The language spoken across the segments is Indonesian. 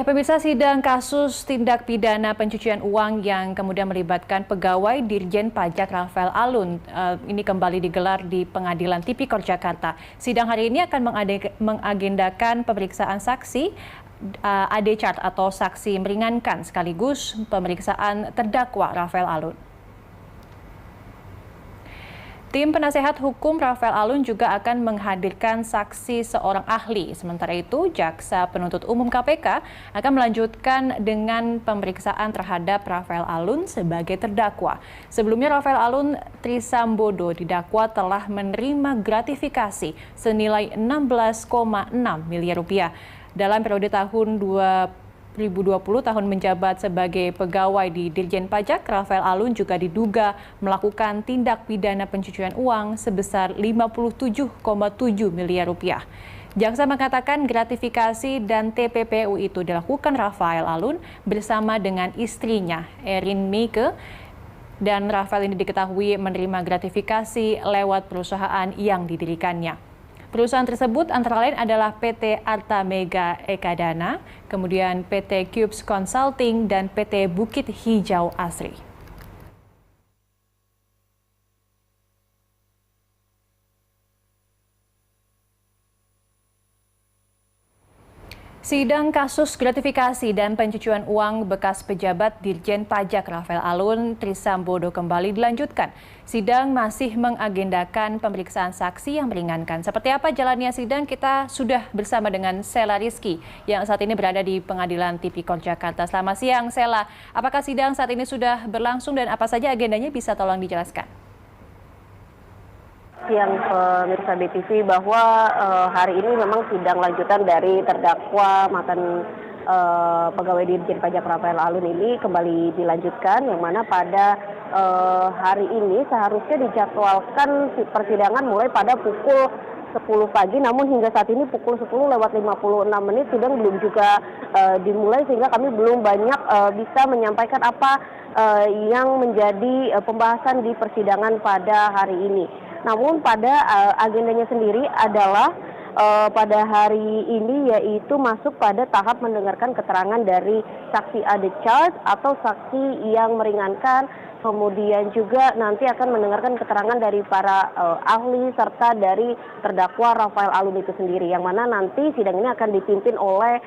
Pemirsa, sidang kasus tindak pidana pencucian uang yang kemudian melibatkan pegawai Dirjen Pajak Rafael Alun ini kembali digelar di Pengadilan Tipikor Jakarta. Sidang hari ini akan mengagendakan pemeriksaan saksi AD-Chart atau saksi meringankan sekaligus pemeriksaan terdakwa Rafael Alun. Tim penasehat hukum Rafael Alun juga akan menghadirkan saksi seorang ahli. Sementara itu, Jaksa Penuntut Umum KPK akan melanjutkan dengan pemeriksaan terhadap Rafael Alun sebagai terdakwa. Sebelumnya, Rafael Alun Trisambodo didakwa telah menerima gratifikasi senilai 16,6 miliar rupiah dalam periode tahun 2020 tahun menjabat sebagai pegawai di Dirjen Pajak. Rafael Alun juga diduga melakukan tindak pidana pencucian uang sebesar 57,7 miliar rupiah. Jaksa mengatakan gratifikasi dan TPPU itu dilakukan Rafael Alun bersama dengan istrinya Erin Meike, dan Rafael ini diketahui menerima gratifikasi lewat perusahaan yang didirikannya. Perusahaan tersebut antara lain adalah PT Arta Mega Ekadana, kemudian PT Cubes Consulting, dan PT Bukit Hijau Asri. Sidang kasus gratifikasi dan pencucian uang bekas pejabat Dirjen Pajak Rafael Alun Trisambodo kembali dilanjutkan. Sidang masih mengagendakan pemeriksaan saksi yang meringankan. Seperti apa jalannya sidang, kita sudah bersama dengan Sela Rizky yang saat ini berada di Pengadilan Tipikor Jakarta. Selamat siang, Sela. Apakah sidang saat ini sudah berlangsung dan apa saja agendanya, bisa tolong dijelaskan? Siang pemirsa BTV, bahwa hari ini memang sidang lanjutan dari terdakwa mantan pegawai Dirjen Pajak Rafael Alun ini kembali dilanjutkan, yang mana pada hari ini seharusnya dijadwalkan persidangan mulai pada pukul 10 pagi, namun hingga saat ini pukul 10:56 sidang belum juga dimulai, sehingga kami belum banyak bisa menyampaikan apa yang menjadi pembahasan di persidangan pada hari ini. Namun pada agendanya sendiri adalah pada hari ini yaitu masuk pada tahap mendengarkan keterangan dari saksi AD-Chart atau saksi yang meringankan, kemudian juga nanti akan mendengarkan keterangan dari para ahli serta dari terdakwa Rafael Alun itu sendiri, yang mana nanti sidang ini akan dipimpin oleh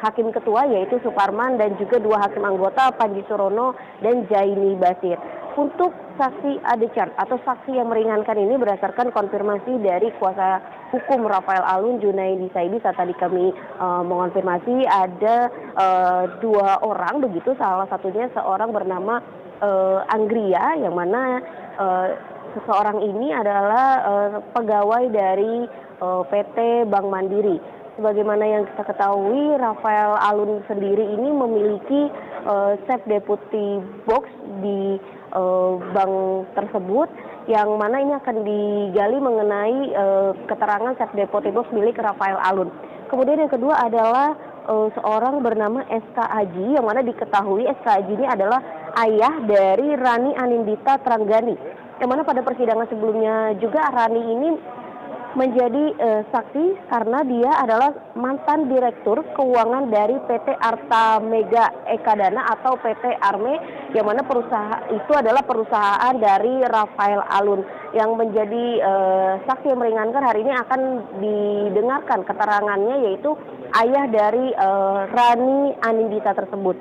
Hakim Ketua yaitu Suparman dan juga dua hakim anggota Panji Surono dan Jaini Basir. Untuk saksi AD-Chart atau saksi yang meringankan ini berdasarkan konfirmasi dari kuasa hukum Rafael Alun, Junaidi Saibi, saat tadi kami mengonfirmasi ada dua orang begitu, salah satunya seorang bernama Anggria, yang mana seseorang ini adalah pegawai dari PT Bank Mandiri. Sebagaimana yang kita ketahui, Rafael Alun sendiri ini memiliki safe deputy box di bank tersebut, yang mana ini akan digali mengenai keterangan safe deputy box milik Rafael Alun. Kemudian yang kedua adalah seorang bernama SK Aji, yang mana diketahui SK Aji ini adalah ayah dari Rani Anindita Tranggani, yang mana pada persidangan sebelumnya juga Rani ini menjadi saksi karena dia adalah mantan direktur keuangan dari PT Arta Mega Ekadana atau PT Arme, yang mana perusahaan itu adalah perusahaan dari Rafael Alun. Yang menjadi saksi yang meringankan hari ini akan didengarkan keterangannya yaitu ayah dari Rani Anindita tersebut.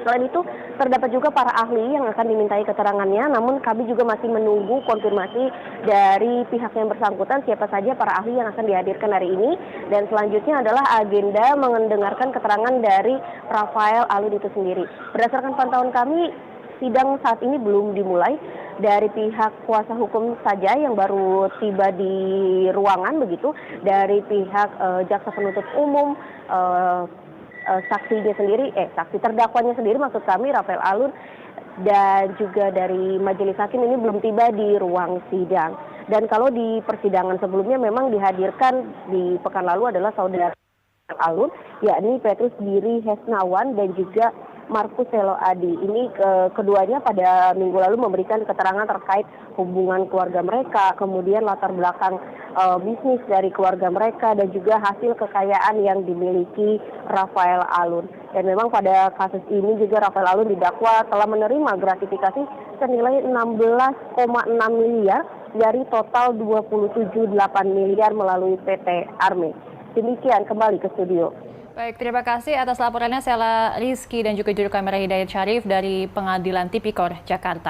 Selain itu, terdapat juga para ahli yang akan dimintai keterangannya, namun kami juga masih menunggu konfirmasi dari pihak yang bersangkutan siapa saja para ahli yang akan dihadirkan hari ini. Dan selanjutnya adalah agenda mendengarkan keterangan dari Rafael Alun itu sendiri. Berdasarkan pantauan kami, sidang saat ini belum dimulai. Dari pihak kuasa hukum saja yang baru tiba di ruangan begitu, dari pihak jaksa penuntut umum, saksinya sendiri, saksi terdakwanya sendiri maksud kami Rafael Alun, dan juga dari majelis hakim ini belum tiba di ruang sidang. Dan kalau di persidangan sebelumnya memang dihadirkan di pekan lalu adalah saudara Alun, yakni Petrus Giri Hesnawan dan juga Markus Selo Adi. Ini keduanya pada minggu lalu memberikan keterangan terkait hubungan keluarga mereka, kemudian latar belakang bisnis dari keluarga mereka, dan juga hasil kekayaan yang dimiliki Rafael Alun. Dan memang pada kasus ini juga Rafael Alun didakwa telah menerima gratifikasi senilai 16,6 miliar dari total 27,8 miliar melalui PT Arme. Demikian, kembali ke studio. Baik, terima kasih atas laporannya Sela Rizky dan juga juru kamera Hidayat Syarif dari Pengadilan Tipikor Jakarta.